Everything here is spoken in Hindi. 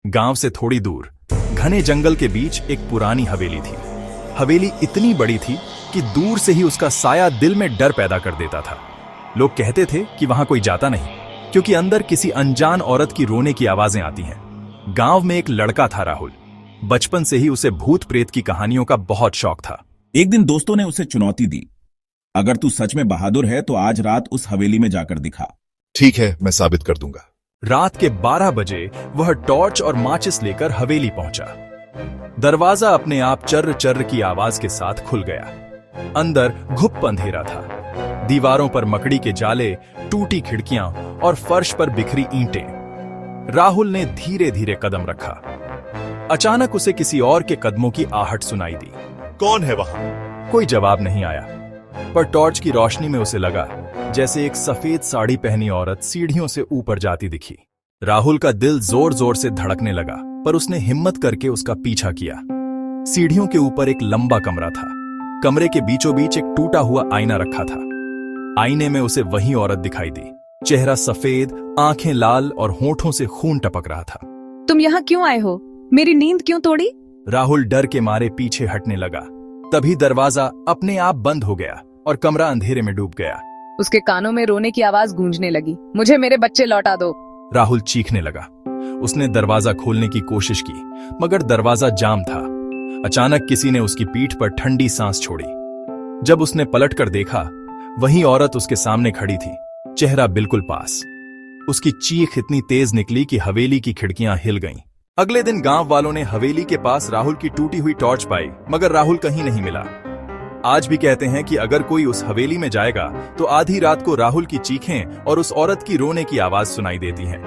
गांव से थोड़ी दूर घने जंगल के बीच एक पुरानी हवेली थी। हवेली इतनी बड़ी थी कि दूर से ही उसका साया दिल में डर पैदा कर देता था। लोग कहते थे कि वहां कोई जाता नहीं, क्योंकि अंदर किसी अनजान औरत की रोने की आवाजें आती हैं। गांव में एक लड़का था राहुल। बचपन से ही उसे भूत प्रेत की कहानियों का बहुत शौक था। एक दिन दोस्तों ने उसे चुनौती दी, अगर तू सच में बहादुर है तो आज रात उस हवेली में जाकर दिखा। ठीक है, मैं साबित कर दूंगा। रात के 12 बजे वह टॉर्च और माचिस लेकर हवेली पहुंचा। दरवाजा अपने आप चर्र चर्र की आवाज के साथ खुल गया। अंदर घुप अंधेरा था। दीवारों पर मकड़ी के जाले, टूटी खिड़कियां और फर्श पर बिखरी ईंटें। राहुल ने धीरे धीरे कदम रखा। अचानक उसे किसी और के कदमों की आहट सुनाई दी। कौन है वहां? कोई जवाब नहीं आया, पर टॉर्च की रोशनी में उसे लगा जैसे एक सफेद साड़ी पहनी औरत सीढ़ियों से ऊपर जाती दिखी। राहुल का दिल जोर जोर से धड़कने लगा, पर उसने हिम्मत करके उसका पीछा किया। सीढ़ियों के ऊपर एक लंबा कमरा था। कमरे के बीचों बीच एक टूटा हुआ आईना रखा था। आईने में उसे वही औरत दिखाई दी। चेहरा सफेद, आंखें लाल और होठों से खून टपक रहा था। तुम यहाँ क्यों आए हो? मेरी नींद क्यों तोड़ी? राहुल डर के मारे पीछे हटने लगा। तभी दरवाजा अपने आप बंद हो गया और कमरा अंधेरे में डूब गया। उसके कानों में रोने की आवाज गूंजने लगी। मुझे मेरे बच्चे लौटा दो। राहुल चीखने लगा। उसने दरवाजा खोलने की कोशिश की, मगर दरवाजा जाम था। अचानक किसी ने उसकी पीठ पर ठंडी सांस छोड़ी। जब उसने पलटकर देखा, वही औरत उसके सामने खड़ी थी, चेहरा बिल्कुल पास। उसकी चीख इतनी तेज निकली कि हवेली की खिड़कियां हिल गईं। अगले दिन गांव वालों ने हवेली के पास राहुल की टूटी हुई टॉर्च पाई, मगर राहुल कहीं नहीं मिला। आज भी कहते हैं कि अगर कोई उस हवेली में जाएगा तो आधी रात को राहुल की चीखें और उस औरत की रोने की आवाज सुनाई देती हैं।